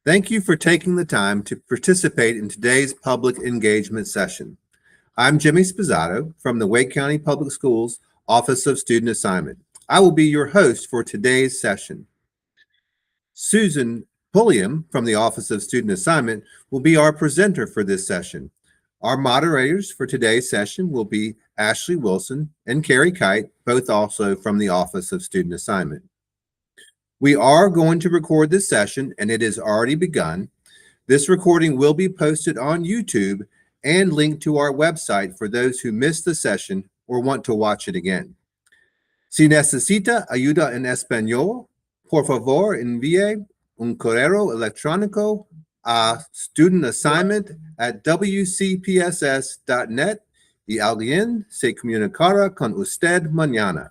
Thank you for taking the time to participate in today's public engagement session. I'm Jimmy Spizzato from the Wake County Public Schools Office of Student Assignment. I will be your host for today's session. Susan Pulliam from the Office of Student Assignment will be our presenter for this session. Our moderators for today's session will be Ashley Wilson and Carrie Kite, both also from the Office of Student Assignment. We are going to record this session, and it has already begun. This recording will be posted on YouTube and linked to our website for those who missed the session or want to watch it again. Si necesita ayuda en español, por favor envíe un correo electrónico a studentassignment@wcpss.net y alguien se comunicará con usted mañana.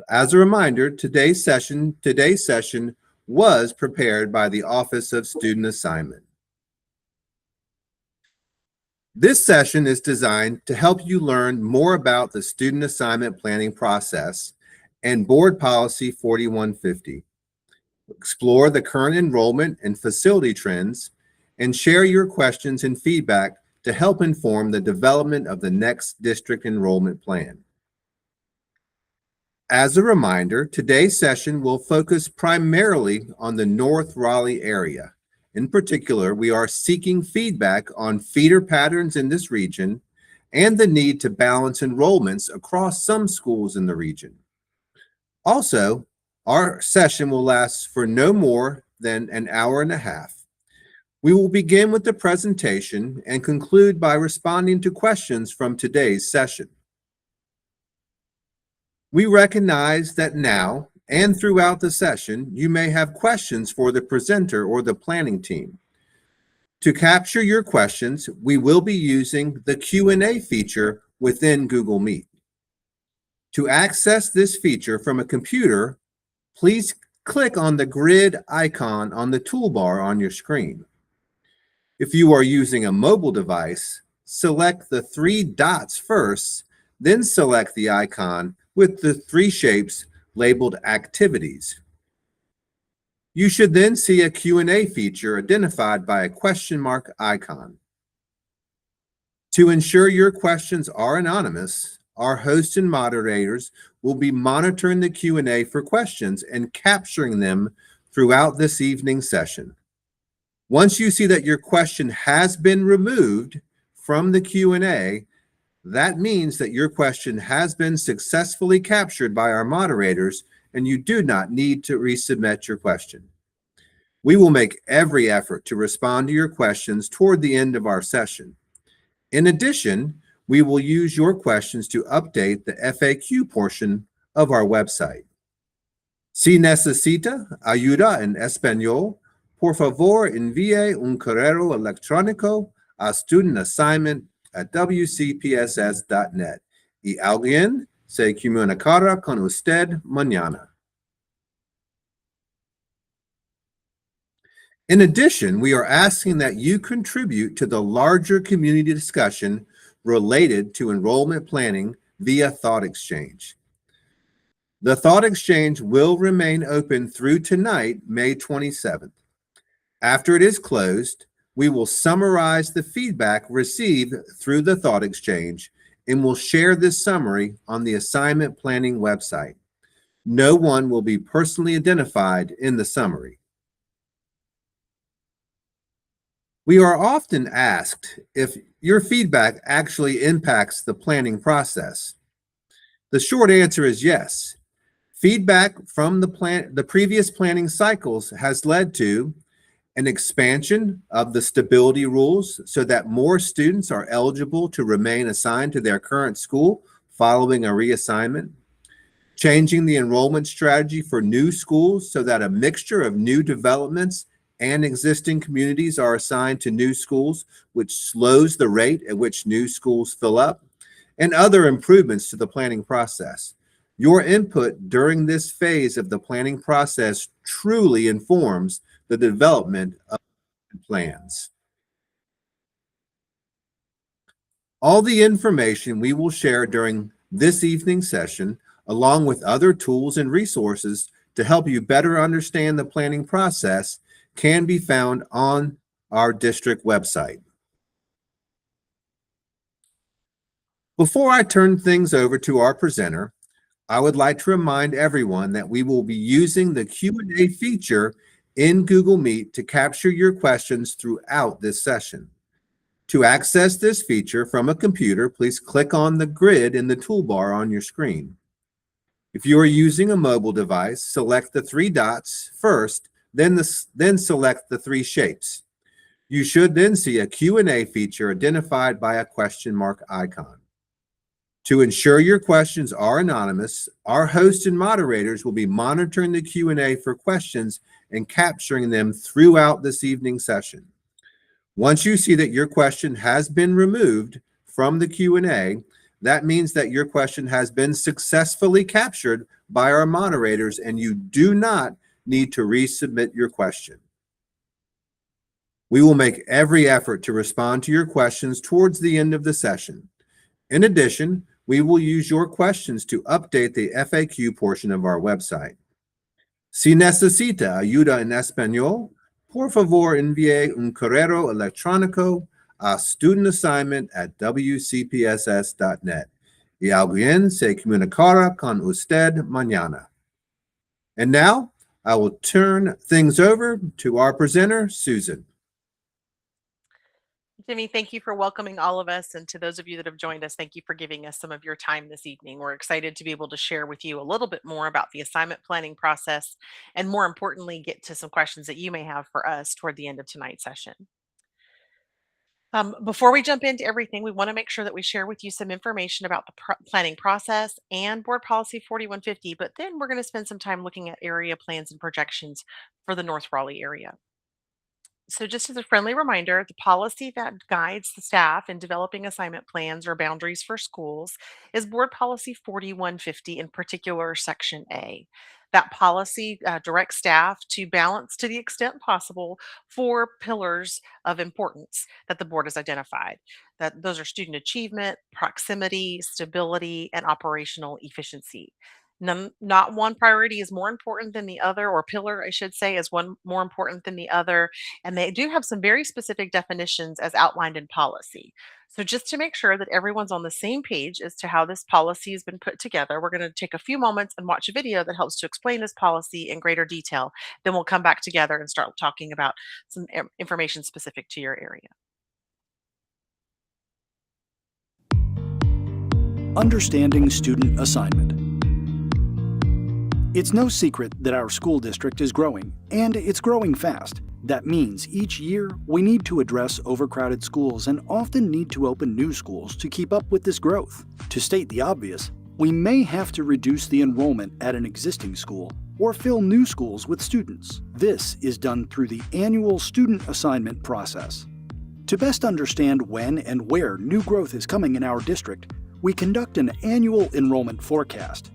As a reminder, today's session was prepared by the Office of Student Assignment. This session is designed to help you learn more about the student assignment planning process and Board Policy 4150. Explore the current enrollment and facility trends, and share your questions and feedback to help inform the development of the next district enrollment plan. As a reminder, today's session will focus primarily on the North Raleigh area. In particular, we are seeking feedback on feeder patterns in this region and the need to balance enrollments across some schools in the region. Also, our session will last for no more than an hour and a half. We will begin with the presentation and conclude by responding to questions from today's session. We recognize that now and throughout the session, you may have questions for the presenter or the planning team. To capture your questions, we will be using the Q&A feature within Google Meet. To access this feature from a computer, please click on the grid icon on the toolbar on your screen. If you are using a mobile device, select the three dots first, then select the icon with the three shapes labeled Activities. You should then see a Q&A feature identified by a question mark icon. To ensure your questions are anonymous, our hosts and moderators will be monitoring the Q&A for questions and capturing them throughout this evening's session. Once you see that your question has been removed from the Q&A, that means that your question has been successfully captured by our moderators and you do not need to resubmit your question. We will make every effort to respond to your questions toward the end of our session. In addition, we will use your questions to update the FAQ portion of our website. Si necesita ayuda en español, por favor envíe un correo electrónico a studentassignment@wcpss.net y alguien se comunicará con usted mañana. In addition, we are asking that you contribute to the larger community discussion related to enrollment planning via Thought Exchange. The Thought Exchange will remain open through tonight, May 27th. After it is closed, we will summarize the feedback received through the Thought Exchange and will share this summary on the assignment planning website. No one will be personally identified in the summary. We are often asked if your feedback actually impacts the planning process. The short answer is yes. Feedback from the previous planning cycles has led to an expansion of the stability rules so that more students are eligible to remain assigned to their current school following a reassignment, changing the enrollment strategy for new schools so that a mixture of new developments and existing communities are assigned to new schools, which slows the rate at which new schools fill up, and other improvements to the planning process. Your input during this phase of the planning process truly informs the development of plans. All the information we will share during this evening's session, along with other tools and resources to help you better understand the planning process, can be found on our district website. Before I turn things over to our presenter, I would like to remind everyone that we will be using the Q&A feature in Google Meet to capture your questions throughout this session. To access this feature from a computer, please click on the grid in the toolbar on your screen. If you are using a mobile device, select the three dots first, then select the three shapes. You should then see a Q&A feature identified by a question mark icon. To ensure your questions are anonymous, our hosts and moderators will be monitoring the Q&A for questions and capturing them throughout this evening's session. Once you see that your question has been removed from the Q&A, that means that your question has been successfully captured by our moderators and you do not need to resubmit your question. We will make every effort to respond to your questions towards the end of the session. In addition, we will use your questions to update the FAQ portion of our website. Si necesita ayuda en español, por favor envíe un correo electrónico a studentassignment@wcpss.net y alguien se comunicará con usted mañana. And now, I will turn things over to our presenter, Susan. Jimmy, thank you for welcoming all of us. And to those of you that have joined us, thank you for giving us some of your time this evening. We're excited to be able to share with you a little bit more about the assignment planning process and, more importantly, get to some questions that you may have for us toward the end of tonight's session. Before we jump into everything, we want to make sure that we share with you some information about the planning process and Board Policy 4150, but then we're going to spend some time looking at area plans and projections for the North Raleigh area. So just as a friendly reminder, the policy that guides the staff in developing assignment plans or boundaries for schools is Board Policy 4150, in particular Section A. That policy directs staff to balance to the extent possible 4 pillars of importance that the board has identified. That those are student achievement, proximity, stability, and operational efficiency. Not one priority is more important than the other, or pillar, I should say, is one more important than the other. And they do have some very specific definitions as outlined in policy. So just to make sure that everyone's on the same page as to how this policy has been put together, we're going to take a few moments and watch a video that helps to explain this policy in greater detail. Then we'll come back together and start talking about some information specific to your area. Understanding student assignment. It's no secret that our school district is growing, and it's growing fast. That means each year we need to address overcrowded schools and often need to open new schools to keep up with this growth. To state the obvious, we may have to reduce the enrollment at an existing school or fill new schools with students. This is done through the annual student assignment process. To best understand when and where new growth is coming in our district, we conduct an annual enrollment forecast.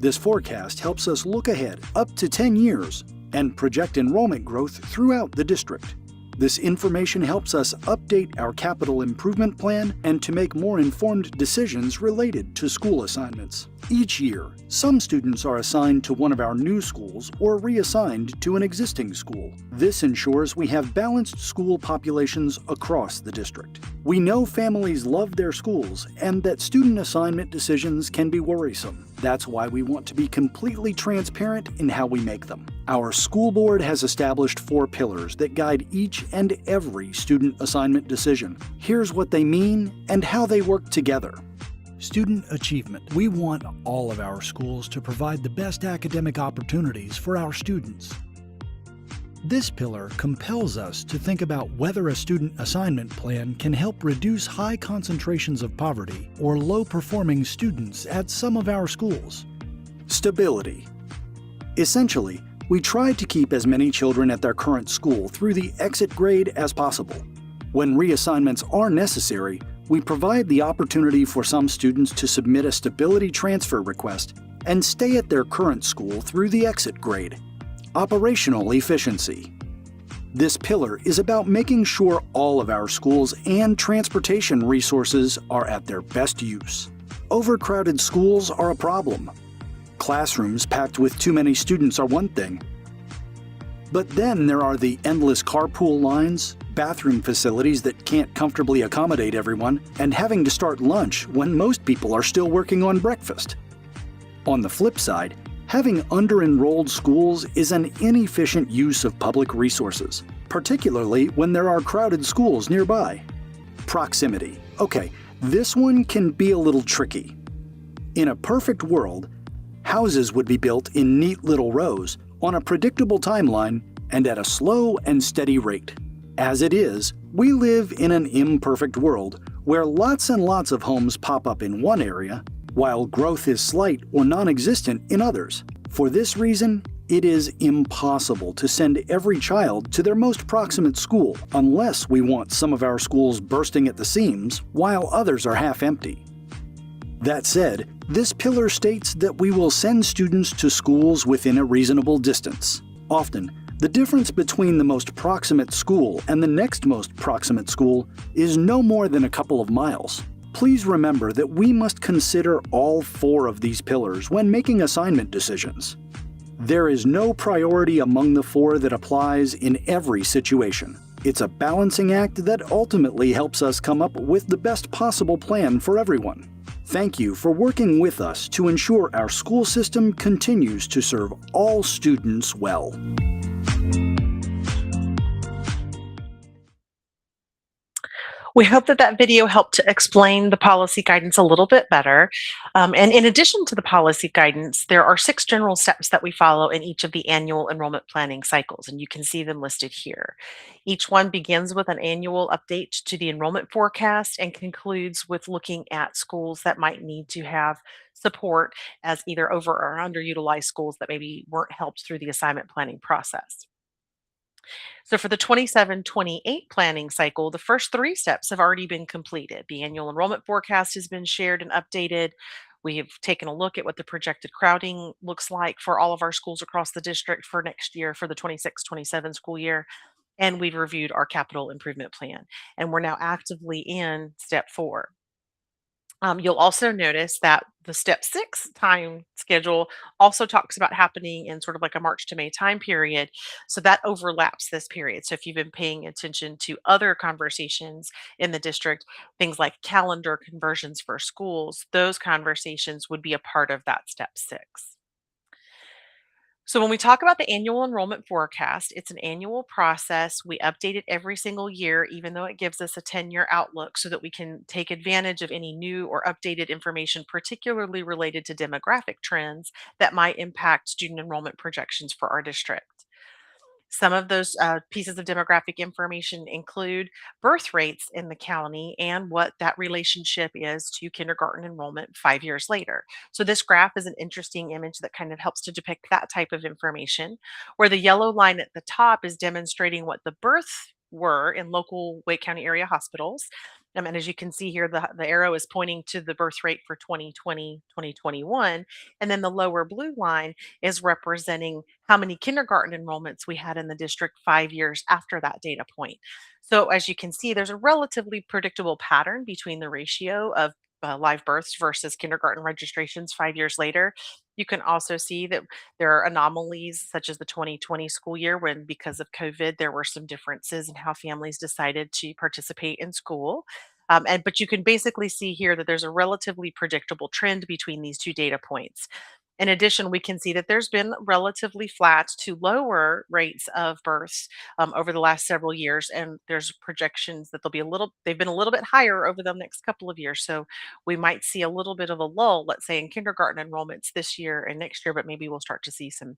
This forecast helps us look ahead up to 10 years and project enrollment growth throughout the district. This information helps us update our capital improvement plan and to make more informed decisions related to school assignments. Each year, some students are assigned to one of our new schools or reassigned to an existing school. This ensures we have balanced school populations across the district. We know families love their schools and that student assignment decisions can be worrisome. That's why we want to be completely transparent in how we make them. Our school board has established 4 pillars that guide each and every student assignment decision. Here's what they mean and how they work together. Student achievement. We want all of our schools to provide the best academic opportunities for our students. This pillar compels us to think about whether a student assignment plan can help reduce high concentrations of poverty or low-performing students at some of our schools. Stability. Essentially, we try to keep as many children at their current school through the exit grade as possible. When reassignments are necessary, we provide the opportunity for some students to submit a stability transfer request and stay at their current school through the exit grade. Operational efficiency. This pillar is about making sure all of our schools and transportation resources are at their best use. Overcrowded schools are a problem. Classrooms packed with too many students are one thing, But then there are the endless carpool lines, bathroom facilities that can't comfortably accommodate everyone, and having to start lunch when most people are still working on breakfast. On the flip side, having under-enrolled schools is an inefficient use of public resources, particularly when there are crowded schools nearby. Proximity. Okay, this one can be a little tricky. In a perfect world, houses would be built in neat little rows on a predictable timeline and at a slow and steady rate. As it is, we live in an imperfect world where lots and lots of homes pop up in one area, while growth is slight or non-existent in others. For this reason, it is impossible to send every child to their most proximate school unless we want some of our schools bursting at the seams while others are half empty. That said, this pillar states that we will send students to schools within a reasonable distance. Often, the difference between the most proximate school and the next most proximate school is no more than a couple of miles. Please remember that we must consider all 4 of these pillars when making assignment decisions. There is no priority among the 4 that applies in every situation. It's a balancing act that ultimately helps us come up with the best possible plan for everyone. Thank you for working with us to ensure our school system continues to serve all students well. We hope that that video helped to explain the policy guidance a little bit better. And in addition to the policy guidance, there are 6 general steps that we follow in each of the annual enrollment planning cycles, and you can see them listed here. Each one begins with an annual update to the enrollment forecast and concludes with looking at schools that might need to have support as either over or underutilized schools that maybe weren't helped through the assignment planning process. So for the 27-28 planning cycle, the first 3 steps have already been completed. The annual enrollment forecast has been shared and updated. We have taken a look at what the projected crowding looks like for all of our schools across the district for next year, for the 26-27 school year. And we've reviewed our capital improvement plan. And we're now actively in step 4. You'll also notice that the step 6 time schedule also talks about happening in sort of like a March to May time period. So that overlaps this period. So if you've been paying attention to other conversations in the district, things like calendar conversions for schools, those conversations would be a part of that step 6. So when we talk about the annual enrollment forecast, it's an annual process. We update it every single year, even though it gives us a 10-year outlook so that we can take advantage of any new or updated information, particularly related to demographic trends that might impact student enrollment projections for our district. Some of those pieces of demographic information include birth rates in the county and what that relationship is to kindergarten enrollment 5 years later. So, this graph is an interesting image that kind of helps to depict that type of information, where the yellow line at the top is demonstrating what the births were in local Wake County area hospitals. And as you can see here, the arrow is pointing to the birth rate for 2020, 2021. And then the lower blue line is representing how many kindergarten enrollments we had in the district 5 years after that data point. So as you can see, there's a relatively predictable pattern between the ratio of live births versus kindergarten registrations 5 years later. You can also see that there are anomalies such as the 2020 school year when, because of COVID, there were some differences in how families decided to participate in school. But you can basically see here that there's a relatively predictable trend between these 2 data points. In addition, we can see that there's been relatively flat to lower rates of births over the last several years, and there's projections that they've been a little bit higher over the next couple of years. So we might see a little bit of a lull, let's say, in kindergarten enrollments this year and next year, but maybe we'll start to see some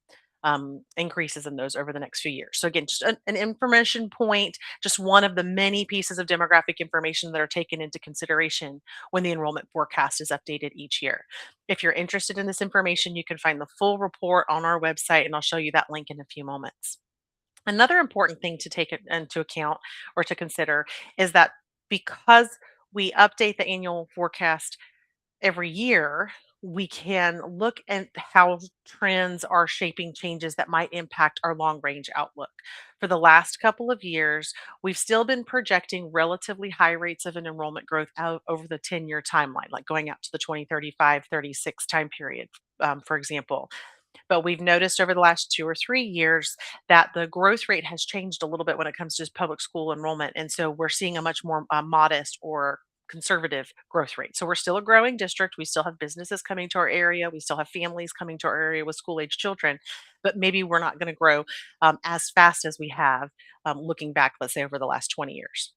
increases in those over the next few years. So again, just an information point, just one of the many pieces of demographic information that are taken into consideration when the enrollment forecast is updated each year. If you're interested in this information, you can find the full report on our website, and I'll show you that link in a few moments. Another important thing to take into account or to consider is that because we update the annual forecast every year, we can look at how trends are shaping changes that might impact our long range outlook. For the last couple of years, we've still been projecting relatively high rates of an enrollment growth out over the 10-year timeline, like going out to the 2035-36 time period, for example. But we've noticed over the last 2 or 3 years that the growth rate has changed a little bit when it comes to public school enrollment. And so we're seeing a much more modest or conservative growth rate. So we're still a growing district. We still have businesses coming to our area. We still have families coming to our area with school age children, but maybe we're not going to grow as fast as we have looking back, let's say, over the last 20 years.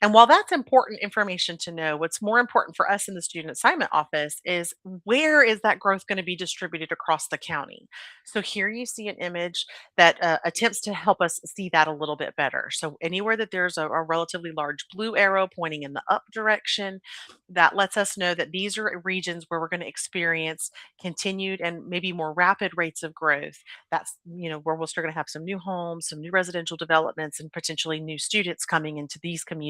And while that's important information to know, what's more important for us in the student assignment office is where is that growth going to be distributed across the county? So here you see an image that attempts to help us see that a little bit better. So anywhere that there's a relatively large blue arrow pointing in the up direction, that lets us know that these are regions where we're going to experience continued and maybe more rapid rates of growth. That's, where we're still going to have some new homes, some new residential developments, and potentially new students coming into these communities.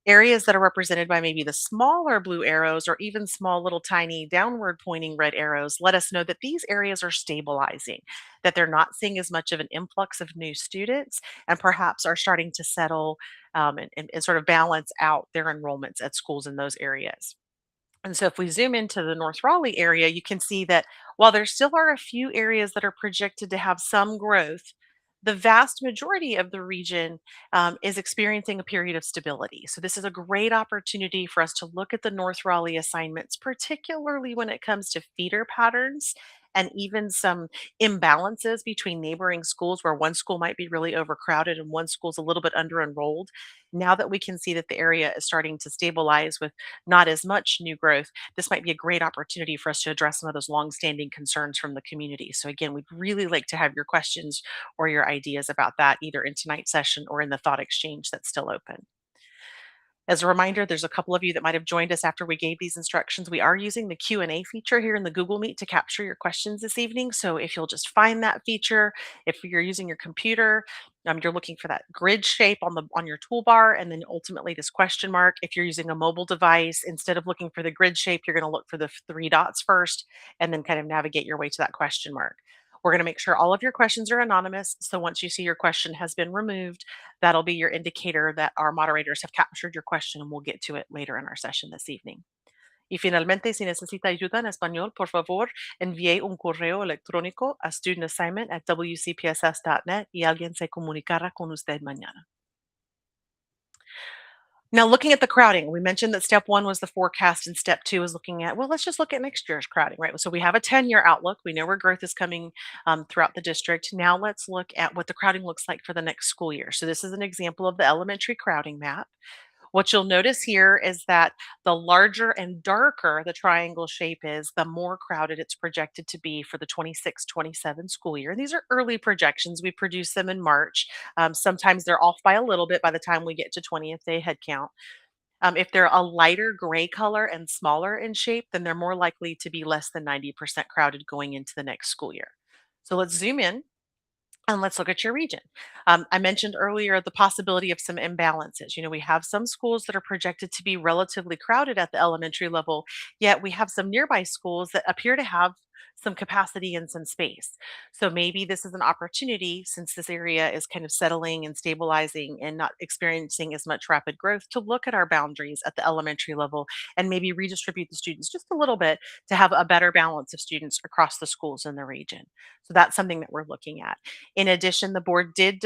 Areas that are represented by maybe the smaller blue arrows or even small little tiny downward pointing red arrows let us know that these areas are stabilizing, that they're not seeing as much of an influx of new students, and perhaps are starting to settle and sort of balance out their enrollments at schools in those areas. And so if we zoom into the North Raleigh area, you can see that while there still are a few areas that are projected to have some growth, the vast majority of the region is experiencing a period of stability. So this is a great opportunity for us to look at the North Raleigh assignments, particularly when it comes to feeder patterns and even some imbalances between neighboring schools where one school might be really overcrowded and one school's a little bit under enrolled. Now that we can see that the area is starting to stabilize with not as much new growth, this might be a great opportunity for us to address some of those longstanding concerns from the community. So again, we'd really like to have your questions or your ideas about that either in tonight's session or in the thought exchange that's still open. As a reminder, there's a couple of you that might have joined us after we gave these instructions. We are using the Q&A feature here in the Google Meet to capture your questions this evening. So if you'll just find that feature, if you're using your computer, you're looking for that grid shape on your toolbar, and then ultimately this question mark. If you're using a mobile device, instead of looking for the grid shape, you're going to look for the three dots first, and then kind of navigate your way to that question mark. We're going to make sure all of your questions are anonymous. So once you see your question has been removed, that'll be your indicator that our moderators have captured your question, and we'll get to it later in our session this evening. Y finalmente, si necesita ayuda en español, por favor, envíe un correo electrónico a studentassignment@wcpss.net y alguien se comunicará con usted mañana. Now, looking at the crowding, we mentioned that step one was the forecast, and step two is looking at, well, let's just look at next year's crowding, right? So we have a 10-year outlook. We know where growth is coming throughout the district. Now, let's look at what the crowding looks like for the next school year. So, this is an example of the elementary crowding map. What you'll notice here is that the larger and darker the triangle shape is, the more crowded it's projected to be for the 26-27 school year. And these are early projections. We produce them in March. Sometimes they're off by a little bit by the time we get to 20th day head count. If they're a lighter gray color and smaller in shape, then they're more likely to be less than 90% crowded going into the next school year. So let's zoom in and let's look at your region. I mentioned earlier the possibility of some imbalances. We have some schools that are projected to be relatively crowded at the elementary level, yet we have some nearby schools that appear to have some capacity and some space. So maybe this is an opportunity, since this area is kind of settling and stabilizing and not experiencing as much rapid growth, to look at our boundaries at the elementary level and maybe redistribute the students just a little bit to have a better balance of students across the schools in the region. So that's something that we're looking at. In addition, the board did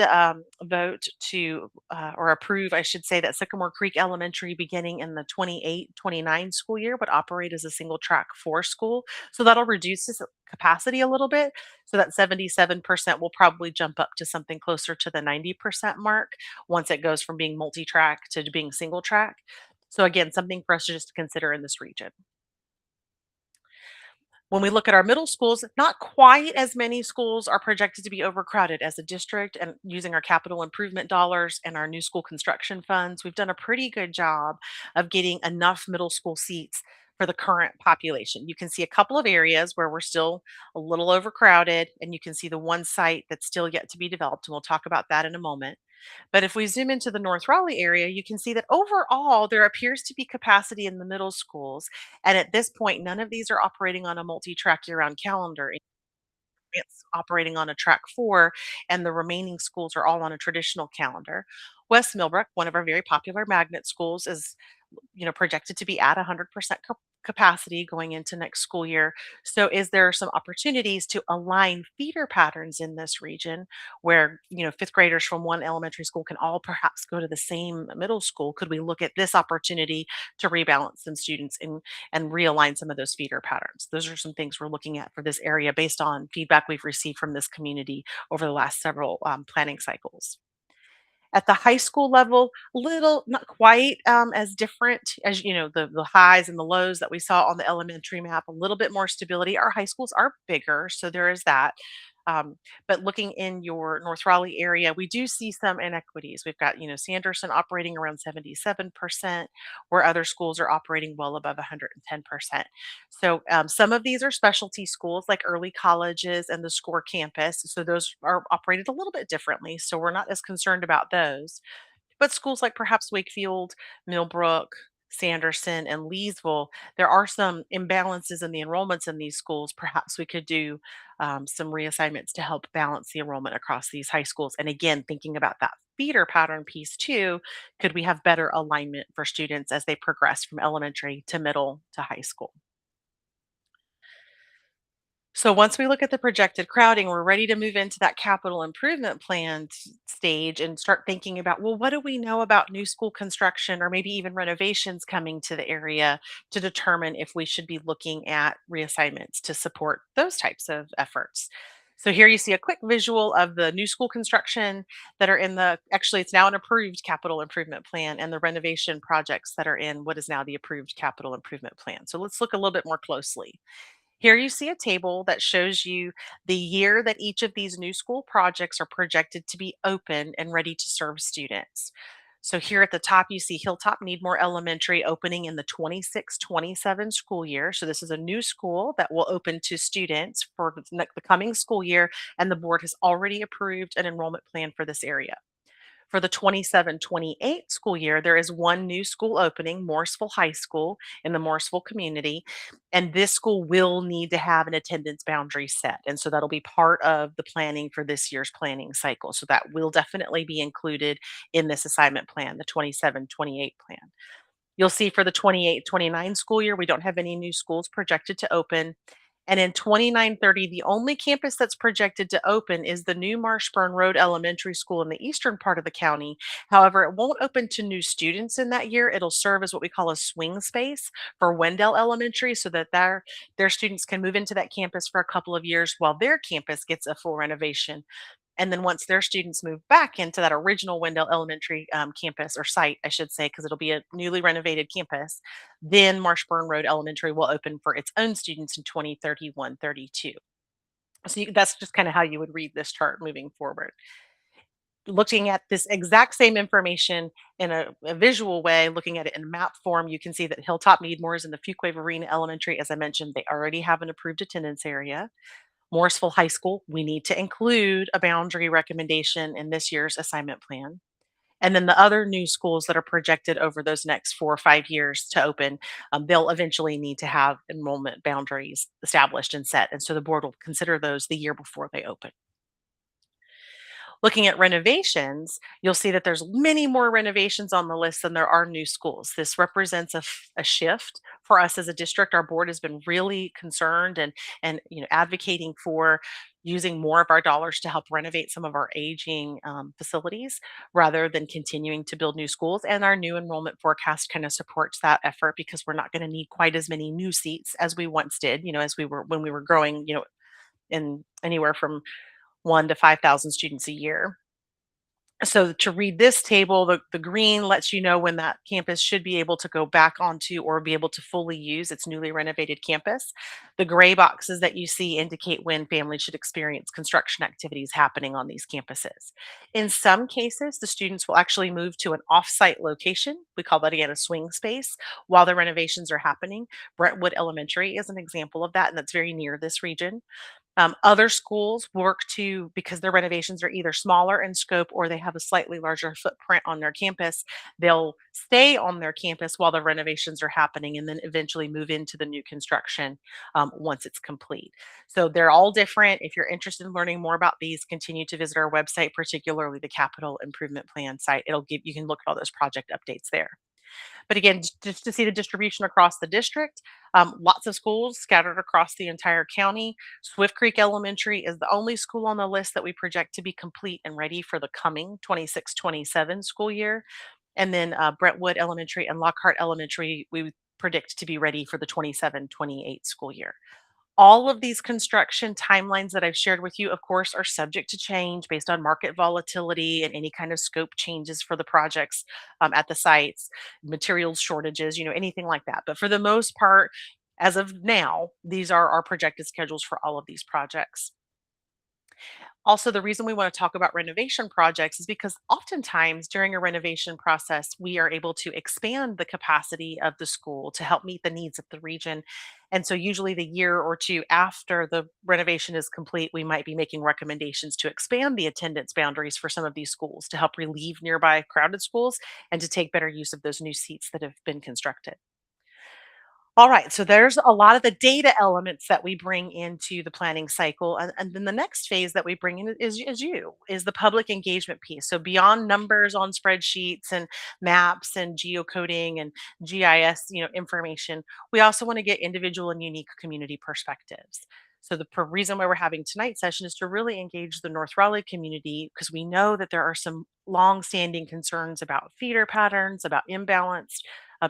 vote to, or approve, I should say, that Sycamore Creek Elementary, beginning in the 28-29 school year, would operate as a single track 4 school. So that'll reduce this capacity a little bit. So that 77% will probably jump up to something closer to the 90% mark once it goes from being multi-track to being single track. So again, something for us to just consider in this region. When we look at our middle schools, not quite as many schools are projected to be overcrowded as a district, and using our capital improvement dollars and our new school construction funds, we've done a pretty good job of getting enough middle school seats for the current population. You can see a couple of areas where we're still a little overcrowded, and you can see the one site that's still yet to be developed, and we'll talk about that in a moment. But if we zoom into the North Raleigh area, you can see that overall there appears to be capacity in the middle schools. And at this point, none of these are operating on a multi-track year-round calendar. It's operating on a track 4, and the remaining schools are all on a traditional calendar. West Millbrook, one of our very popular magnet schools, is projected to be at 100% capacity going into next school year. So is there some opportunities to align feeder patterns in this region where, fifth graders from one elementary school can all perhaps go to the same middle school? Could we look at this opportunity to rebalance some students and realign some of those feeder patterns? Those are some things we're looking at for this area based on feedback we've received from this community over the last several planning cycles. At the high school level, little, not quite as different as the highs and the lows that we saw on the elementary map. A little bit more stability. Our high schools are bigger, so there is that. But looking in your North Raleigh area, we do see some inequities. We've got Sanderson operating around 77%, where other schools are operating well above 110%. So some of these are specialty schools like early colleges and the SCORE campus. So those are operated a little bit differently. So we're not as concerned about those. But schools like perhaps Wakefield, Millbrook, Sanderson, and Leesville, there are some imbalances in the enrollments in these schools. Perhaps we could do some reassignments to help balance the enrollment across these high schools. And again, thinking about that feeder pattern piece too, could we have better alignment for students as they progress from elementary to middle to high school? So once we look at the projected crowding, we're ready to move into that capital improvement plan stage and start thinking about, well, what do we know about new school construction or maybe even renovations coming to the area to determine if we should be looking at reassignments to support those types of efforts. So here you see a quick visual of the new school construction that are in actually it's now an approved capital improvement plan, and the renovation projects that are in what is now the approved capital improvement plan. So let's look a little bit more closely. Here you see a table that shows you the year that each of these new school projects are projected to be open and ready to serve students. So here at the top, you see Hilltop Needmore Elementary opening in the 26-27 school year. So this is a new school that will open to students for the coming school year, and the board has already approved an enrollment plan for this area. For the 27-28 school year, there is one new school opening, Morrisville High School in the Morrisville community. And this school will need to have an attendance boundary set. And so that'll be part of the planning for this year's planning cycle. So that will definitely be included in this assignment plan, the 27-28 plan. You'll see for the 28-29 school year, we don't have any new schools projected to open. And in 29-30, the only campus that's projected to open is the new Marshburn Road Elementary School in the eastern part of the county. However, it won't open to new students in that year. It'll serve as what we call a swing space for Wendell Elementary so that their students can move into that campus for a couple of years while their campus gets a full renovation. And then once their students move back into that original Wendell Elementary campus or site, I should say, because it'll be a newly renovated campus, then Marshburn Road Elementary will open for its own students in 2031-32. So that's just kind of how you would read this chart moving forward. Looking at this exact same information in a visual way, looking at it in map form, you can see that Hilltop Needmore is in the Fuquay Arena Elementary. As I mentioned, they already have an approved attendance area. Morrisville High School, we need to include a boundary recommendation in this year's assignment plan. And then the other new schools that are projected over those next 4 or 5 years to open, they'll eventually need to have enrollment boundaries established and set. And so the board will consider those the year before they open. Looking at renovations, you'll see that there's many more renovations on the list than there are new schools. This represents a shift for us as a district. Our board has been really concerned and advocating for using more of our dollars to help renovate some of our aging facilities rather than continuing to build new schools. And our new enrollment forecast kind of supports that effort because we're not going to need quite as many new seats as we once did. As we were when we were growing, in anywhere from 1 to 5,000 students a year. So to read this table, the green lets you know when that campus should be able to go back onto or be able to fully use its newly renovated campus. The gray boxes that you see indicate when families should experience construction activities happening on these campuses. In some cases, the students will actually move to an off-site location. We call that again a swing space while the renovations are happening. Brentwood Elementary is an example of that, and that's very near this region. Other schools work because their renovations are either smaller in scope or they have a slightly larger footprint on their campus. They'll stay on their campus while the renovations are happening and then eventually move into the new construction once it's complete. So they're all different. If you're interested in learning more about these, continue to visit our website, particularly the Capital Improvement Plan site. You can look at all those project updates there. But again, just to see the distribution across the district, lots of schools scattered across the entire county. Swift Creek Elementary is the only school on the list that we project to be complete and ready for the coming 26-27 school year. And then Brentwood Elementary and Lockhart Elementary, we predict to be ready for the 27-28 school year. All of these construction timelines that I've shared with you, of course, are subject to change based on market volatility and any kind of scope changes for the projects at the sites, materials shortages, anything like that. But for the most part, as of now, these are our projected schedules for all of these projects. Also, the reason we want to talk about renovation projects is because oftentimes during a renovation process, we are able to expand the capacity of the school to help meet the needs of the region. And so, usually, the year or two after the renovation is complete, we might be making recommendations to expand the attendance boundaries for some of these schools to help relieve nearby crowded schools and to take better use of those new seats that have been constructed. All right, so there's a lot of the data elements that we bring into the planning cycle. And then the next phase that we bring in is the public engagement piece. So beyond numbers on spreadsheets and maps and geocoding and GIS, information, we also want to get individual and unique community perspectives. So the reason why we're having tonight's session is to really engage the North Raleigh community because we know that there are some long-standing concerns about feeder patterns, about imbalance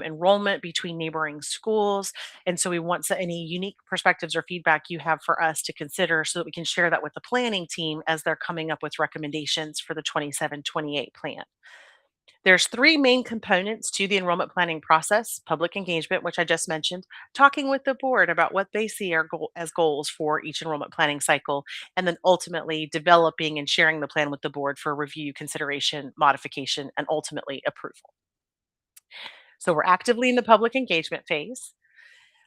enrollment between neighboring schools. And so we want any unique perspectives or feedback you have for us to consider so that we can share that with the planning team as they're coming up with recommendations for the 27-28 plan. There's three main components to the enrollment planning process: public engagement, which I just mentioned, talking with the board about what they see as goals for each enrollment planning cycle, and then ultimately developing and sharing the plan with the board for review, consideration, modification, and ultimately approval. So we're actively in the public engagement phase.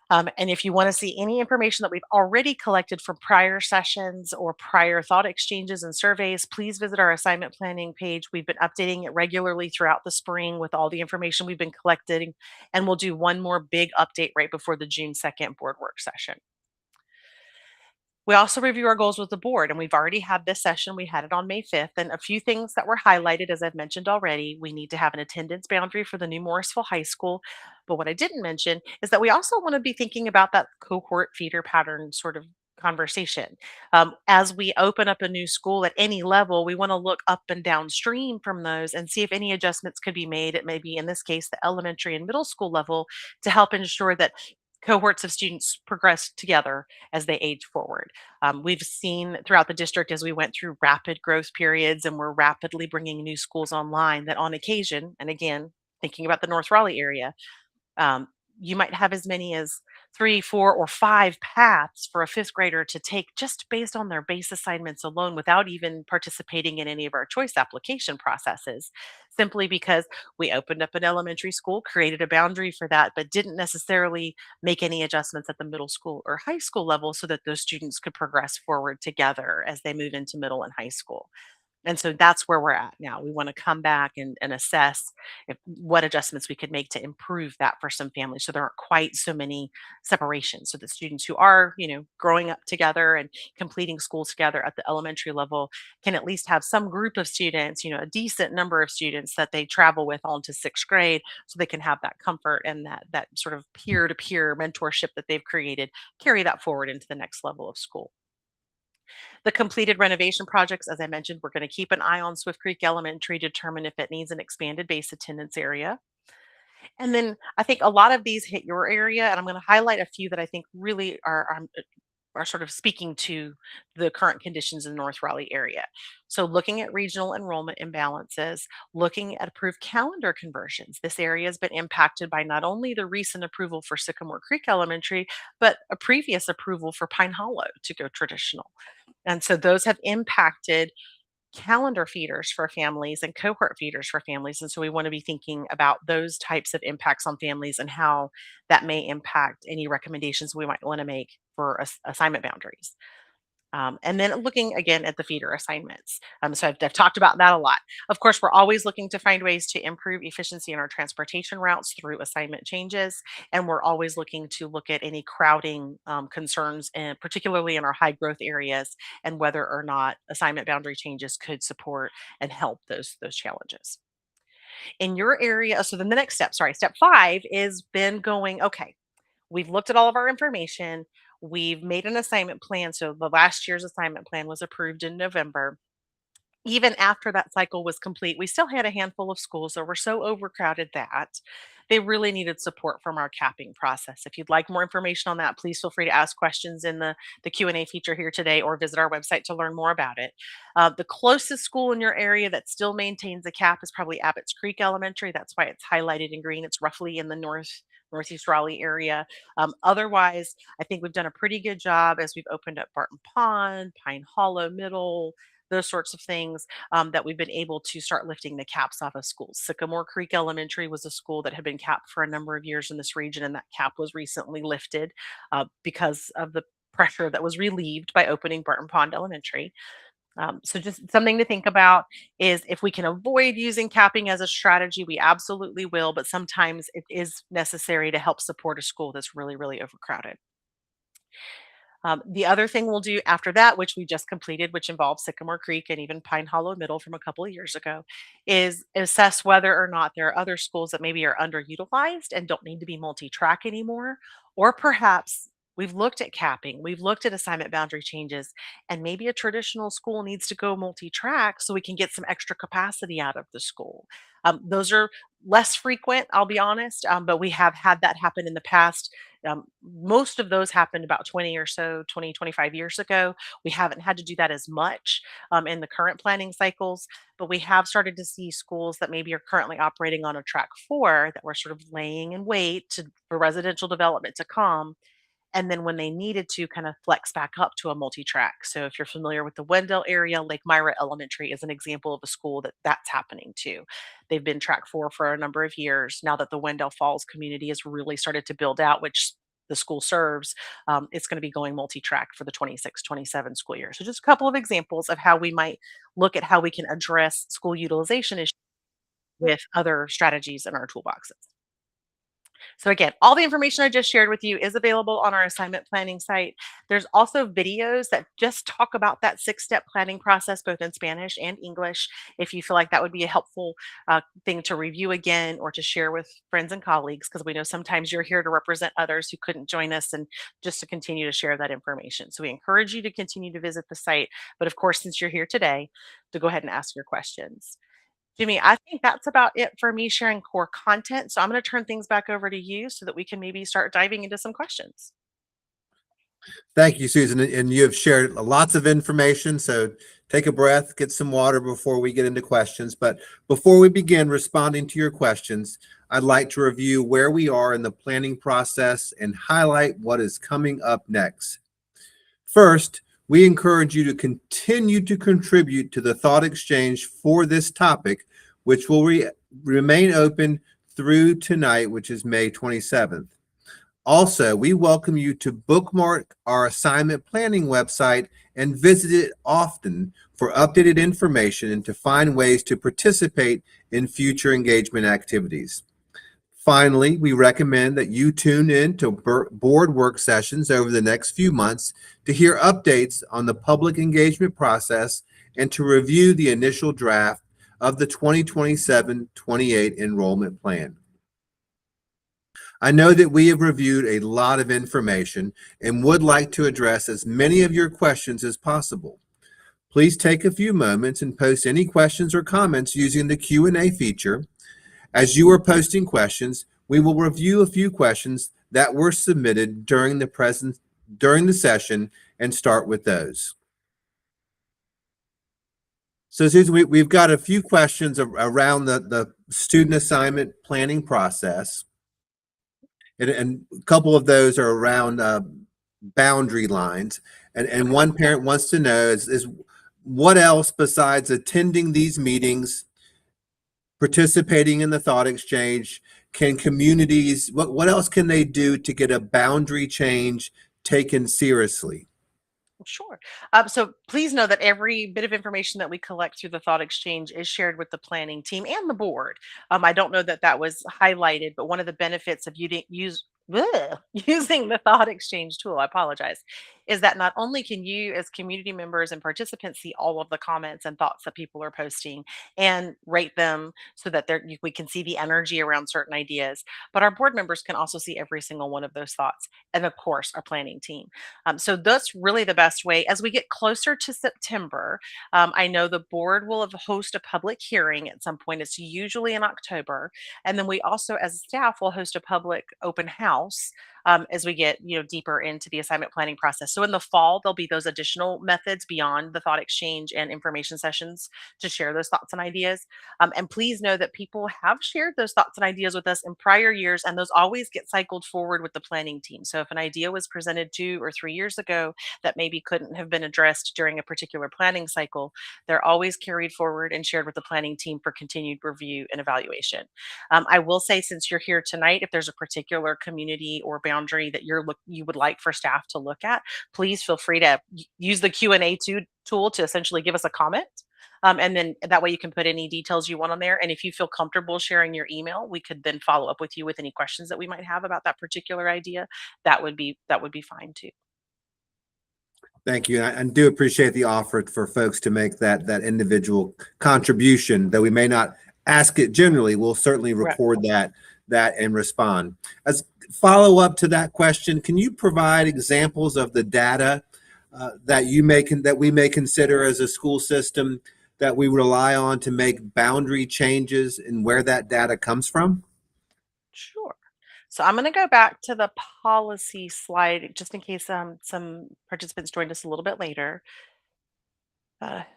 And if you want to see any information that we've already collected from prior sessions or prior thought exchanges and surveys, please visit our assignment planning page. We've been updating it regularly throughout the spring with all the information we've been collecting. And we'll do one more big update right before the June 2nd board work session. We also review our goals with the board, and we've already had this session. We had it on May 5th, and a few things that were highlighted, as I've mentioned already. We need to have an attendance boundary for the new Morrisville High School. But what I didn't mention is that we also want to be thinking about that cohort feeder pattern sort of conversation. As we open up a new school at any level, we want to look up and downstream from those and see if any adjustments could be made at maybe, in this case, the elementary and middle school level to help ensure that cohorts of students progress together as they age forward. We've seen throughout the district as we went through rapid growth periods and we're rapidly bringing new schools online that on occasion, and again, thinking about the North Raleigh area, um, you might have as many as 3, 4, or 5 paths for a fifth grader to take just based on their base assignments alone without even participating in any of our choice application processes, simply because we opened up an elementary school, created a boundary for that, but didn't necessarily make any adjustments at the middle school or high school level so that those students could progress forward together as they move into middle and high school. And so that's where we're at now. We want to come back and assess what adjustments we could make to improve that for some families so there aren't quite so many separations. So the students who are, growing up together and completing school together at the elementary level can at least have some group of students, a decent number of students that they travel with on to sixth grade so they can have that comfort and that sort of peer-to-peer mentorship that they've created, carry that forward into the next level of school. The completed renovation projects, as I mentioned, we're going to keep an eye on Swift Creek Elementary, determine if it needs an expanded base attendance area. And then I think a lot of these hit your area, and I'm going to highlight a few that I think really are sort of speaking to the current conditions in the North Raleigh area. So looking at regional enrollment imbalances, looking at approved calendar conversions. This area has been impacted by not only the recent approval for Sycamore Creek Elementary, but a previous approval for Pine Hollow to go traditional. And so those have impacted calendar feeders for families and cohort feeders for families. And so we want to be thinking about those types of impacts on families and how that may impact any recommendations we might want to make for assignment boundaries. And then looking again at the feeder assignments. So I've talked about that a lot. Of course, we're always looking to find ways to improve efficiency in our transportation routes through assignment changes. And we're always looking to look at any crowding concerns, and particularly in our high growth areas, and whether or not assignment boundary changes could support and help those challenges. In your area, so then the next step, sorry, step 5 is been going, okay, we've looked at all of our information. We've made an assignment plan. So the last year's assignment plan was approved in November. Even after that cycle was complete, we still had a handful of schools that were so overcrowded that they really needed support from our capping process. If you'd like more information on that, please feel free to ask questions in the Q&A feature here today or visit our website to learn more about it. The closest school in your area that still maintains a cap is probably Abbott's Creek Elementary. That's why it's highlighted in green. It's roughly in the northeast Raleigh area. Otherwise, I think we've done a pretty good job as we've opened up Barton Pond, Pine Hollow Middle, those sorts of things, that we've been able to start lifting the caps off of schools. Sycamore Creek Elementary was a school that had been capped for a number of years in this region, and that cap was recently lifted because of the pressure that was relieved by opening Barton Pond Elementary. So just something to think about is if we can avoid using capping as a strategy, we absolutely will, but sometimes it is necessary to help support a school that's really, really overcrowded. The other thing we'll do after that, which we just completed, which involves Sycamore Creek and even Pine Hollow Middle from a couple of years ago, is assess whether or not there are other schools that maybe are underutilized and don't need to be multi track anymore. Or perhaps we've looked at capping, we've looked at assignment boundary changes, and maybe a traditional school needs to go multi track so we can get some extra capacity out of the school. Those are less frequent, I'll be honest, but we have had that happen in the past. Most of those happened about 20 or so, 20, 25 years ago. We haven't had to do that as much in the current planning cycles, but we have started to see schools that maybe are currently operating on a track 4 that were sort of laying in wait for residential development to come, and then when they needed to kind of flex back up to a multi-track. So if you're familiar with the Wendell area, Lake Myra Elementary is an example of a school that's happening to. They've been track 4 for a number of years. Now that the Wendell Falls community has really started to build out, which the school serves, it's going to be going multi-track for the 26-27 school year. So just a couple of examples of how we might look at how we can address school utilization issues with other strategies in our toolboxes. So again, all the information I just shared with you is available on our assignment planning site. There's also videos that just talk about that 6-step planning process, both in Spanish and English. If you feel like that would be a helpful thing to review again or to share with friends and colleagues, because we know sometimes you're here to represent others who couldn't join us and just to continue to share that information. So we encourage you to continue to visit the site. But of course, since you're here today, to go ahead and ask your questions. Jimmy, I think that's about it for me sharing core content. So I'm going to turn things back over to you so that we can maybe start diving into some questions. Thank you, Susan. And you have shared lots of information. So take a breath, get some water before we get into questions. But before we begin responding to your questions, I'd like to review where we are in the planning process and highlight what is coming up next. First, we encourage you to continue to contribute to the thought exchange for this topic, which will remain open through tonight, which is May 27th. Also, we welcome you to bookmark our assignment planning website and visit it often for updated information and to find ways to participate in future engagement activities. Finally, we recommend that you tune in to board work sessions over the next few months to hear updates on the public engagement process and to review the initial draft of the 2027-28 enrollment plan. I know that we have reviewed a lot of information and would like to address as many of your questions as possible. Please take a few moments and post any questions or comments using the Q&A feature. As you are posting questions, we will review a few questions that were submitted during the session and start with those. So Susan, we've got a few questions around the student assignment planning process. And a couple of those are around boundary lines. And one parent wants to know is what else besides attending these meetings, participating in the thought exchange, can communities, what else can they do to get a boundary change taken seriously? Sure. So please know that every bit of information that we collect through the thought exchange is shared with the planning team and the board. I don't know that that was highlighted, but one of the benefits of using the thought exchange tool, I apologize, is that not only can you as community members and participants see all of the comments and thoughts that people are posting and rate them so that we can see the energy around certain ideas, but our board members can also see every single one of those thoughts, and of course our planning team. So that's really the best way. As we get closer to September, I know the board will have host a public hearing at some point. It's usually in October, and then we also, as a staff, will host a public open house as we get deeper into the assignment planning process. So in the fall, there'll be those additional methods beyond the thought exchange and information sessions to share those thoughts and ideas. And please know that people have shared those thoughts and ideas with us in prior years, and those always get cycled forward with the planning team. So if an idea was presented 2 or 3 years ago that maybe couldn't have been addressed during a particular planning cycle, they're always carried forward and shared with the planning team for continued review and evaluation. I will say, since you're here tonight, if there's a particular community or boundary that you would like for staff to look at, please feel free to use the Q&A tool to essentially give us a comment. And then that way you can put any details you want on there. And if you feel comfortable sharing your email, we could then follow up with you with any questions that we might have about that particular idea. That would be fine too. Thank you. And I do appreciate the offer for folks to make that individual contribution, though we may not ask it generally. We'll certainly Right. record that and respond. As follow up to that question, can you provide examples of the data that we may consider as a school system that we rely on to make boundary changes, and where that data comes from? Sure. So I'm going to go back to the policy slide just in case some participants joined us a little bit later.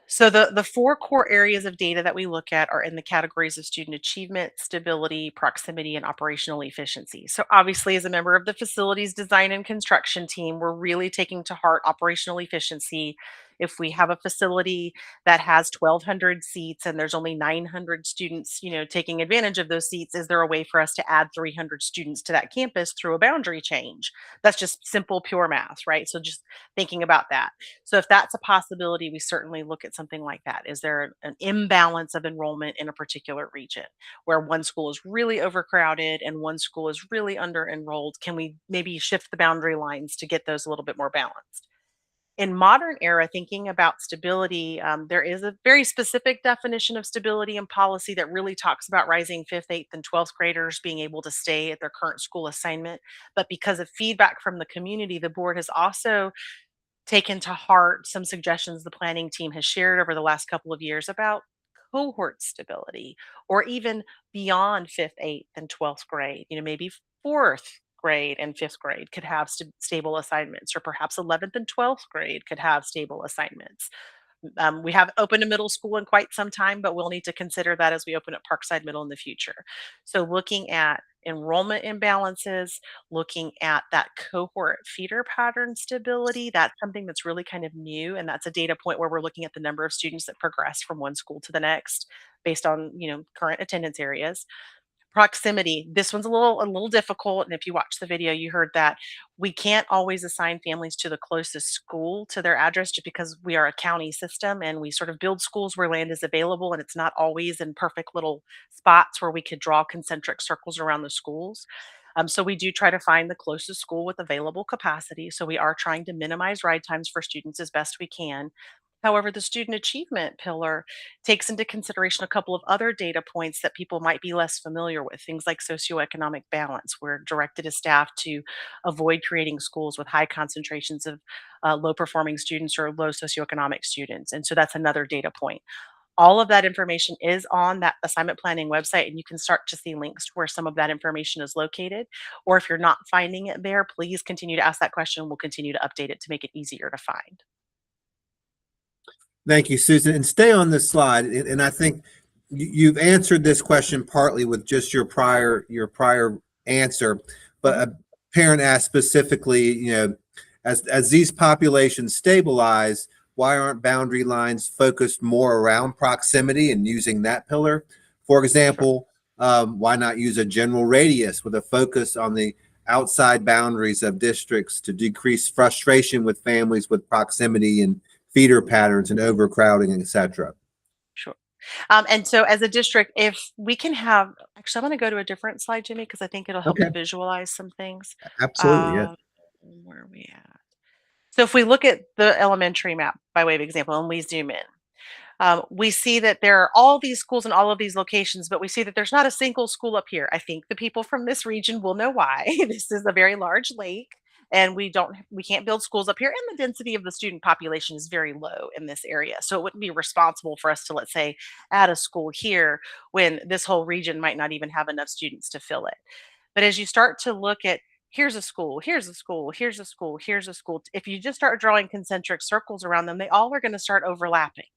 So the four core areas of data that we look at are in the categories of student achievement, stability, proximity, and operational efficiency. So obviously, as a member of the facilities design and construction team, we're really taking to heart operational efficiency. If we have a facility that has 1,200 seats and there's only 900 students, taking advantage of those seats, is there a way for us to add 300 students to that campus through a boundary change? That's just simple, pure math, right? So just thinking about that. So if that's a possibility, we certainly look at something like that. Is there an imbalance of enrollment in a particular region where one school is really overcrowded and one school is really under enrolled? Can we maybe shift the boundary lines to get those a little bit more balanced? In modern era, thinking about stability, there is a very specific definition of stability and policy that really talks about rising fifth, eighth, and 12th graders being able to stay at their current school assignment. But because of feedback from the community, the board has also taken to heart some suggestions the planning team has shared over the last couple of years about cohort stability, or even beyond fifth, eighth, and 12th grade. Maybe fourth grade and fifth grade could have stable assignments, or perhaps 11th and 12th grade could have stable assignments. We haven't opened a middle school in quite some time, but we'll need to consider that as we open up Parkside Middle in the future. So looking at enrollment imbalances, looking at that cohort feeder pattern stability, that's something that's really kind of new. And that's a data point where we're looking at the number of students that progress from one school to the next based on, current attendance areas. Proximity, this one's a little difficult, and if you watch the video, you heard that we can't always assign families to the closest school to their address just because we are a county system and we sort of build schools where land is available, and it's not always in perfect little spots where we could draw concentric circles around the schools. So we do try to find the closest school with available capacity. So we are trying to minimize ride times for students as best we can. However, the student achievement pillar takes into consideration a couple of other data points that people might be less familiar with, things like socioeconomic balance. We're directed as staff to avoid creating schools with high concentrations of low performing students or low socioeconomic students. And so that's another data point. All of that information is on that assignment planning website, and you can start to see links where some of that information is located. Or if you're not finding it there, please continue to ask that question. We'll continue to update it to make it easier to find. Thank you, Susan. And stay on this slide. And I think you've answered this question partly with just your prior answer, but a parent asked specifically, as these populations stabilize, why aren't boundary lines focused more around proximity and using that pillar? For example, why not use a general radius with a focus on the outside boundaries of districts to decrease frustration with families with proximity and feeder patterns and overcrowding, et cetera? Sure. And so as a district, if we can have, actually, I'm going to go to a different slide, Jimmy, because I think it'll help Okay, you visualize some things. absolutely. Yeah. Where are we at? So if we look at the elementary map by way of example and we zoom in, we see that there are all these schools in all of these locations, but we see that there's not a single school up here. I think the people from this region will know why. This is a very large lake, and we can't build schools up here, and the density of the student population is very low in this area. So it wouldn't be responsible for us to, let's say, add a school here when this whole region might not even have enough students to fill it. But as you start to look at here's a school, here's a school, here's a school, here's a school, if you just start drawing concentric circles around them, they all are going to start overlapping.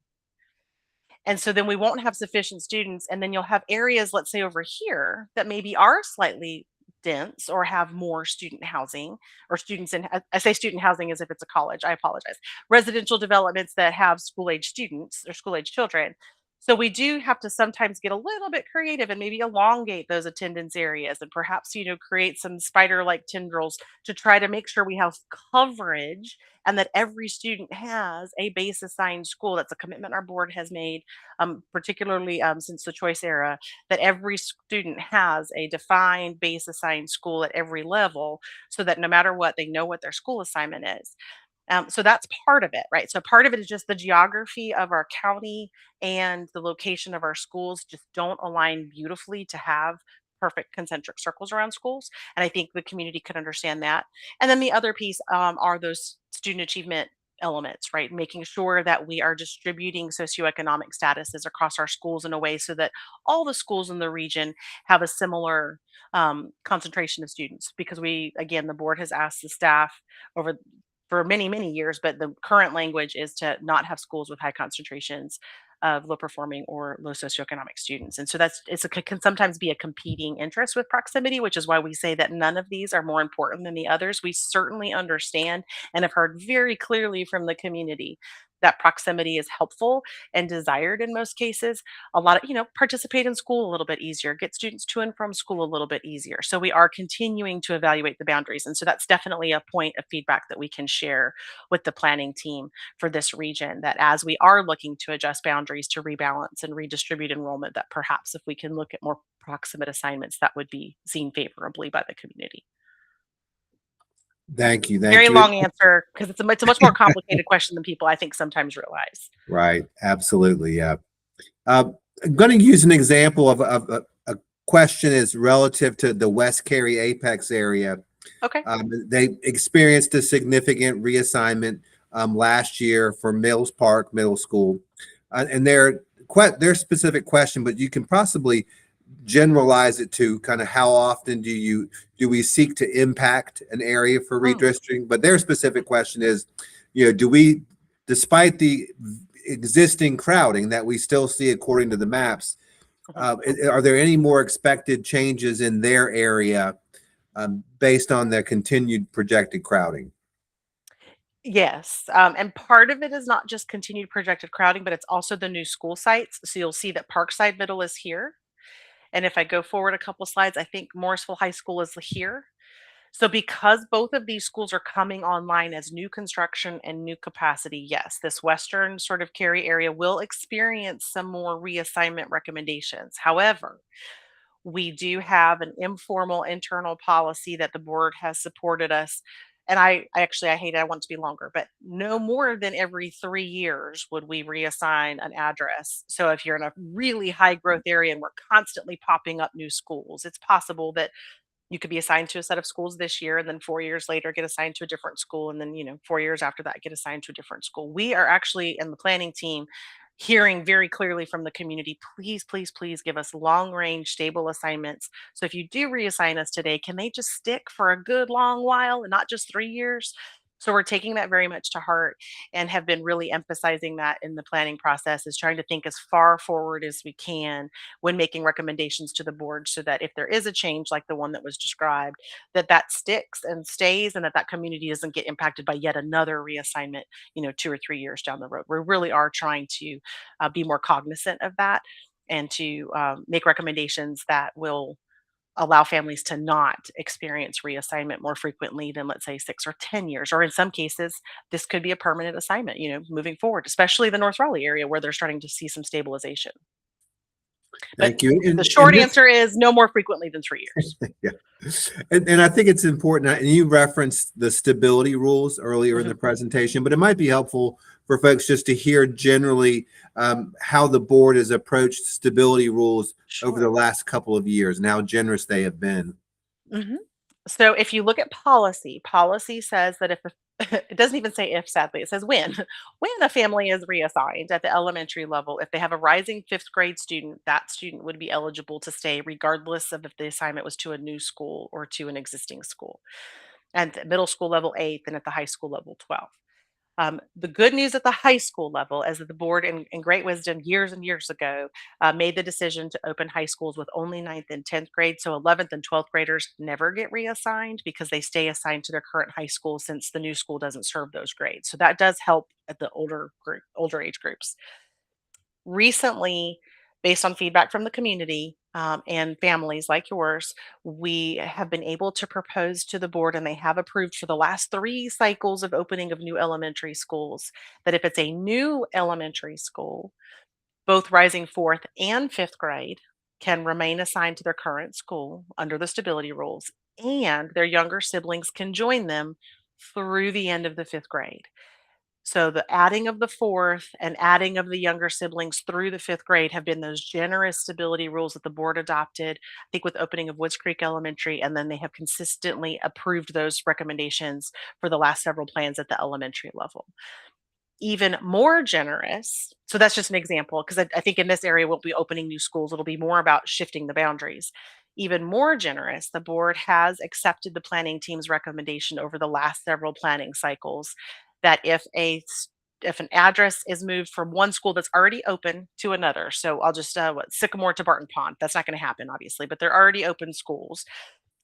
And so then we won't have sufficient students. And then you'll have areas, let's say over here, that maybe are slightly dense or have more student housing or students in, I say student housing as if it's a college, I apologize. Residential developments that have school age students or school age children. So we do have to sometimes get a little bit creative and maybe elongate those attendance areas and perhaps, create some spider like tendrils to try to make sure we have coverage and that every student has a base assigned school. That's a commitment our board has made, particularly since the choice era, that every student has a defined base assigned school at every level so that no matter what, they know what their school assignment is. So that's part of it, right? So part of it is just the geography of our county and the location of our schools just don't align beautifully to have perfect concentric circles around schools. And I think the community could understand that. And then the other piece are those student achievement elements, right? Making sure that we are distributing socioeconomic statuses across our schools in a way so that all the schools in the region have a similar concentration of students. Because again, the board has asked the staff over for many, many years, but the current language is to not have schools with high concentrations of low performing or low socioeconomic students. And so can sometimes be a competing interest with proximity, which is why we say that none of these are more important than the others. We certainly understand and have heard very clearly from the community that proximity is helpful and desired in most cases. A lot of, participate in school a little bit easier, get students to and from school a little bit easier. So we are continuing to evaluate the boundaries. And so that's definitely a point of feedback that we can share with the planning team for this region, that as we are looking to adjust boundaries to rebalance and redistribute enrollment, that perhaps if we can look at more proximate assignments, that would be seen favorably by the community. Thank you. Thank Very you. long answer because it's a much more complicated question than people I think sometimes realize. Right. Absolutely. Yeah. I'm going to use an example of a question is relative to the West Cary Apex area. Okay. They experienced a significant reassignment last year for Mills Park Middle School, and their specific question, but you can possibly generalize it to kind of how often do we seek to impact an area for redistricting? But their specific question is, do we, despite the existing crowding that we still see according to the maps, are there any more expected changes in their area based on their continued projected crowding? Yes, and part of it is not just continued projected crowding, but it's also the new school sites. So you'll see that Parkside Middle is here. And if I go forward a couple slides, I think Morrisville High School is here. So because both of these schools are coming online as new construction and new capacity, yes, this western sort of Cary area will experience some more reassignment recommendations. However, we do have an informal internal policy that the board has supported us. And I hate it, I want it to be longer, but no more than every 3 years would we reassign an address. So if you're in a really high growth area and we're constantly popping up new schools, it's possible that you could be assigned to a set of schools this year and then 4 years later get assigned to a different school and then 4 years after that get assigned to a different school. We are actually in the planning team hearing very clearly from the community, please, please, please give us long range stable assignments. So if you do reassign us today, can they just stick for a good long while and not just 3 years? So we're taking that very much to heart and have been really emphasizing that in the planning process, is trying to think as far forward as we can when making recommendations to the board so that if there is a change like the one that was described, that sticks and stays and that community doesn't get impacted by yet another reassignment, 2 or 3 years down the road. We really are trying to be more cognizant of that and to make recommendations that will allow families to not experience reassignment more frequently than, let's say, 6 or 10 years, or in some cases this could be a permanent assignment moving forward, especially the North Raleigh area where they're starting to see some stabilization. But Thank you. the And short this, answer is no more frequently than 3 years. yeah. And I think it's important, and you referenced the stability rules earlier in Mhm. the presentation, but it might be helpful for folks just to hear generally how the board has approached stability rules over the Sure. last couple of years and how generous they have been. Mhm. So if you look at policy, policy says that if it doesn't even say if, sadly, it says when. When a family is reassigned at the elementary level, if they have a rising fifth grade student, that student would be eligible to stay regardless of if the assignment was to a new school or to an existing school. And at middle school level, eighth, and at the high school level, 12th. The good news at the high school level is that the board, in great wisdom, years and years ago, made the decision to open high schools with only ninth and 10th grade. So 11th and 12th graders never get reassigned because they stay assigned to their current high school since the new school doesn't serve those grades. So that does help at the older age groups. Recently, based on feedback from the community and families like yours, we have been able to propose to the board, and they have approved for the last 3 cycles of opening of new elementary schools, that if it's a new elementary school, both rising fourth and fifth grade can remain assigned to their current school under the stability rules, and their younger siblings can join them through the end of the fifth grade. So the adding of the fourth and adding of the younger siblings through the fifth grade have been those generous stability rules that the board adopted, I think, with opening of Woods Creek Elementary, and then they have consistently approved those recommendations for the last several plans at the elementary level. Even more generous, so that's just an example, because I think in this area we'll be opening new schools. It'll be more about shifting the boundaries. Even more generous, the board has accepted the planning team's recommendation over the last several planning cycles that if an address is moved from one school that's already open to another, so I'll just Sycamore to Barton Pond. That's not going to happen, obviously, but they're already open schools.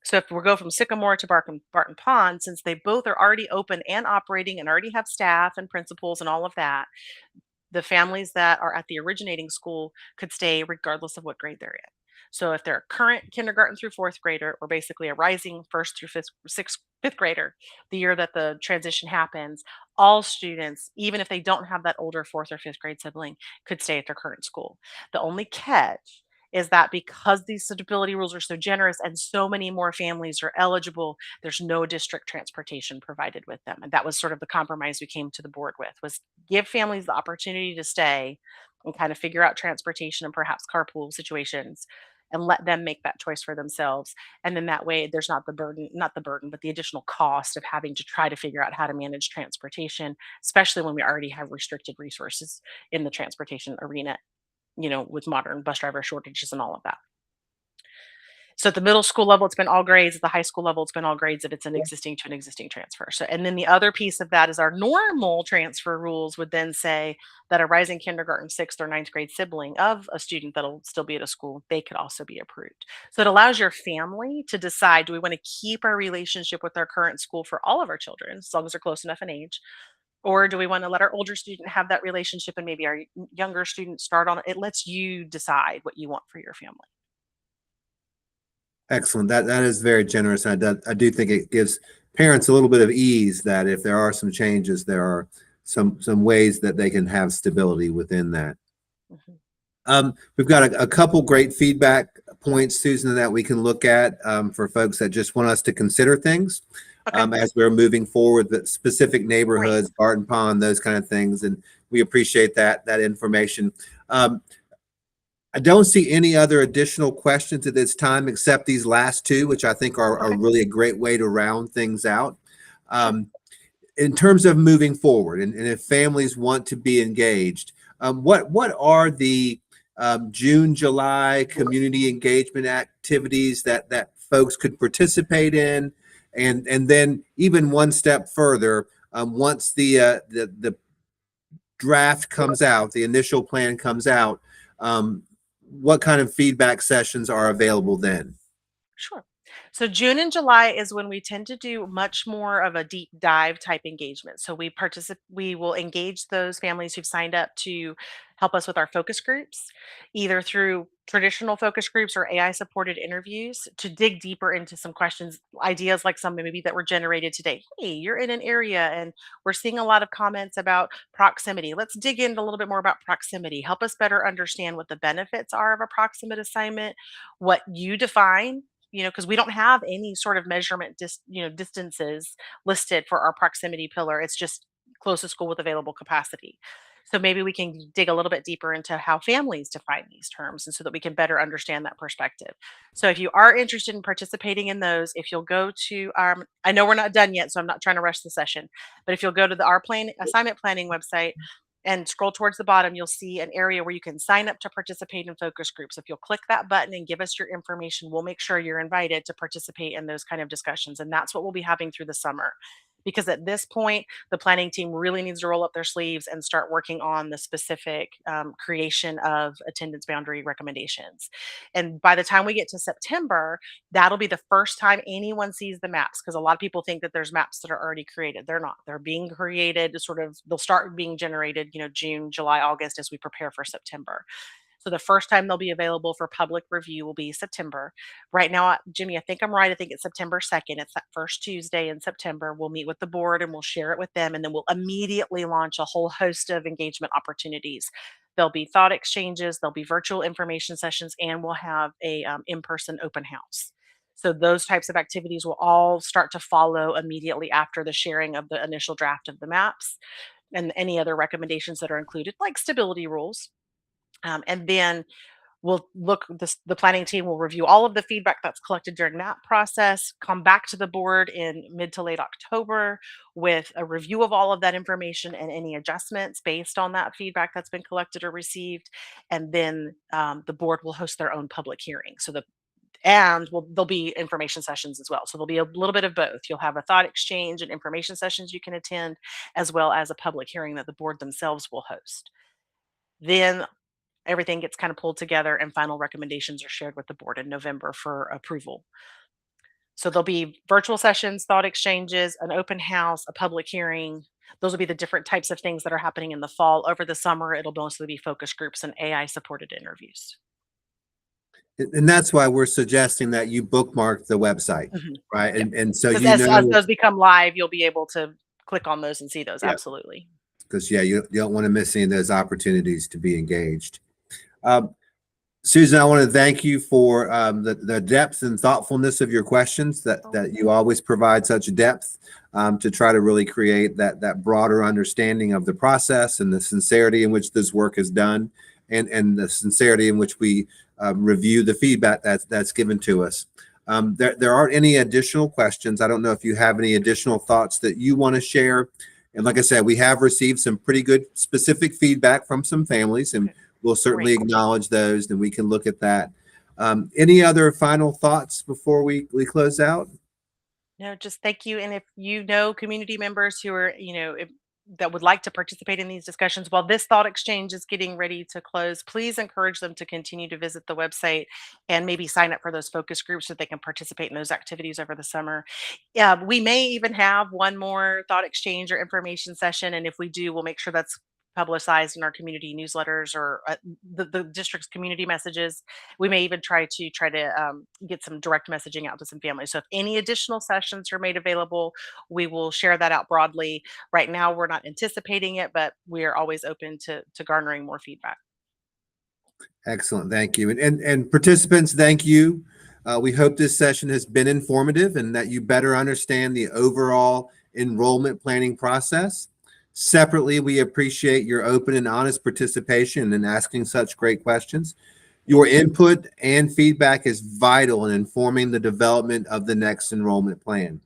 So if we go from Sycamore to Barton Pond, since they both are already open and operating and already have staff and principals and all of that, the families that are at the originating school could stay regardless of what grade they're in. So if they're a current kindergarten through fourth grader, or basically a rising first through fifth grader, the year that the transition happens, all students, even if they don't have that older fourth or fifth grade sibling, could stay at their current school. The only catch is that because these stability rules are so generous and so many more families are eligible, there's no district transportation provided with them. And that was sort of the compromise we came to the board with, was give families the opportunity to stay and kind of figure out transportation and perhaps carpool situations, and let them make that choice for themselves. And then that way there's not the burden, but the additional cost of having to try to figure out how to manage transportation, especially when we already have restricted resources in the transportation arena, with modern bus driver shortages and all of that. So at the middle school level, it's been all grades. At the high school level, it's been all grades if it's an existing to an existing transfer. So, and then the other piece of that is our normal transfer rules would then say that a rising kindergarten, sixth or ninth grade sibling of a student that'll still be at a school, they could also be approved. So it allows your family to decide, do we want to keep our relationship with our current school for all of our children, as long as they're close enough in age? Or do we want to let our older student have that relationship and maybe our younger student start on it? It lets you decide what you want for your family. Excellent. That is very generous. I do think it gives parents a little bit of ease that if there are some changes, there are some ways that they can have stability within that. Mhm. We've got a couple great feedback points, Susan, that we can look at for folks that just want us to consider things Okay. as we're moving forward, the specific Great. neighborhoods, Barton Pond, those kind of things, and we appreciate that information. I don't see any other additional questions at this time except these last two, which I think are Okay. really a great way to round things out. Sure. In terms of moving forward, and if families want to be engaged, what are the June, July community engagement activities that folks could participate in, and then even one step further, once the draft comes out, the initial plan comes out, what kind of feedback sessions are available then? Sure. So June and July is when we tend to do much more of a deep dive type engagement. So we will engage those families who've signed up to help us with our focus groups, either through traditional focus groups or AI supported interviews to dig deeper into some questions, ideas like some maybe that were generated today. Hey, you're in an area and we're seeing a lot of comments about proximity. Let's dig in a little bit more about proximity. Help us better understand what the benefits are of a proximate assignment, what you define, because we don't have any sort of measurement distances listed for our proximity pillar. It's just closest school with available capacity. So maybe we can dig a little bit deeper into how families define these terms and so that we can better understand that perspective. So if you are interested in participating in those, if you'll go to I know we're not done yet, so I'm not trying to rush the session, but if you'll go to our assignment planning website and scroll towards the bottom, you'll see an area where you can sign up to participate in focus groups. If you'll click that button and give us your information, we'll make sure you're invited to participate in those kind of discussions. And that's what we'll be having through the summer. Because at this point, the planning team really needs to roll up their sleeves and start working on the specific creation of attendance boundary recommendations. And by the time we get to September, that'll be the first time anyone sees the maps, because a lot of people think that there's maps that are already created. They're not. They're being created to they'll start being generated, June, July, August as we prepare for September. So the first time they'll be available for public review will be September. Right now, Jimmy, I think I'm right. I think it's September 2nd. It's that first Tuesday in September. We'll meet with the board and we'll share it with them. And then we'll immediately launch a whole host of engagement opportunities. There'll be thought exchanges, there'll be virtual information sessions, and we'll have a in-person open house. So those types of activities will all start to follow immediately after the sharing of the initial draft of the maps and any other recommendations that are included, like stability rules. And then the planning team will review all of the feedback that's collected during that process, come back to the board in mid to late October with a review of all of that information and any adjustments based on that feedback that's been collected or received. And then the board will host their own public hearing. There'll be information sessions as well. So there'll be a little bit of both. You'll have a thought exchange and information sessions you can attend, as well as a public hearing that the board themselves will host. Then everything gets kind of pulled together and final recommendations are shared with the board in November for approval. So there'll be virtual sessions, thought exchanges, an open house, a public hearing. Those will be the different types of things that are happening in the fall. Over the summer, it'll mostly be focus groups and AI supported interviews. And that's why we're suggesting that you bookmark the website, right? Yeah. And so Because as those become live, you'll be able to click on those and see those. Yeah. Absolutely. Because you don't want to miss any of those opportunities to be engaged. Susan, I want to thank you for the depth and thoughtfulness of your questions, that you always provide such depth to try to really create that broader understanding of the process and the sincerity in which this work is done, and the sincerity in which we review the feedback that's given to us. There aren't any additional questions. I don't know if you have any additional thoughts that you want to share. And like I said, we have received some pretty good specific feedback from some families, and we'll certainly acknowledge those, and we can look at that. Any other final thoughts before we close out? No, just thank you. And if you know community members who are, that would like to participate in these discussions while this thought exchange is getting ready to close, please encourage them to continue to visit the website and maybe sign up for those focus groups so they can participate in those activities over the summer. Yeah, we may even have one more thought exchange or information session. And if we do, we'll make sure that's publicized in our community newsletters or the district's community messages. We may even try to get some direct messaging out to some families. So if any additional sessions are made available, we will share that out broadly. Right now, we're not anticipating it, but we are always open to garnering more feedback. Excellent. Thank you. And participants, thank you. We hope this session has been informative and that you better understand the overall enrollment planning process. Separately, we appreciate your open and honest participation in asking such great questions. Your input and feedback is vital in informing the development of the next enrollment plan.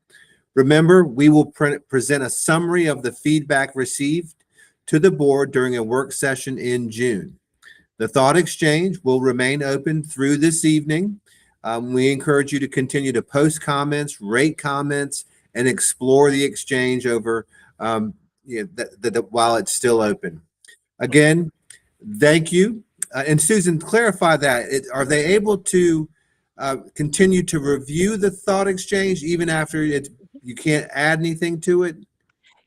Remember, we will present a summary of the feedback received to the board during a work session in June. The thought exchange will remain open through this evening. We encourage you to continue to post comments, rate comments, and explore the exchange over while it's still open. Again, thank you. And Susan, clarify that. Are they able to continue to review the thought exchange even after you can't add anything to it?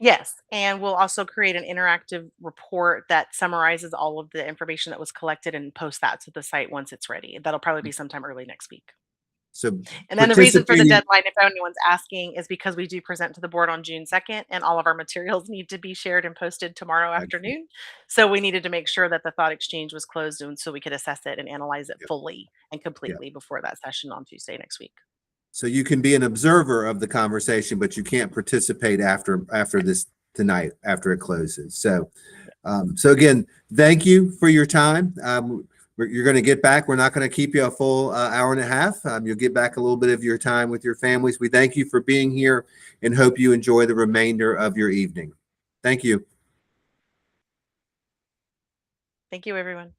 Yes, and we'll also create an interactive report that summarizes all of the information that was collected and post that to the site once it's ready. That'll probably be sometime early next week. So And then the reason for the participating, deadline, if anyone's asking, is because we do present to the board on June 2nd, and all of our materials need to be shared and posted tomorrow excellent. afternoon. So we needed to make sure that the thought exchange was closed and so we could assess it and analyze it Yep, fully and yep. completely before that session on Tuesday next week. So you can be an observer of the conversation, but you can't participate after this tonight, after it closes. So again, thank you for your time. You're going to get back. We're not going to keep you a full hour and a half. You'll get back a little bit of your time with your families. We thank you for being here and hope you enjoy the remainder of your evening. Thank you. Thank you, everyone.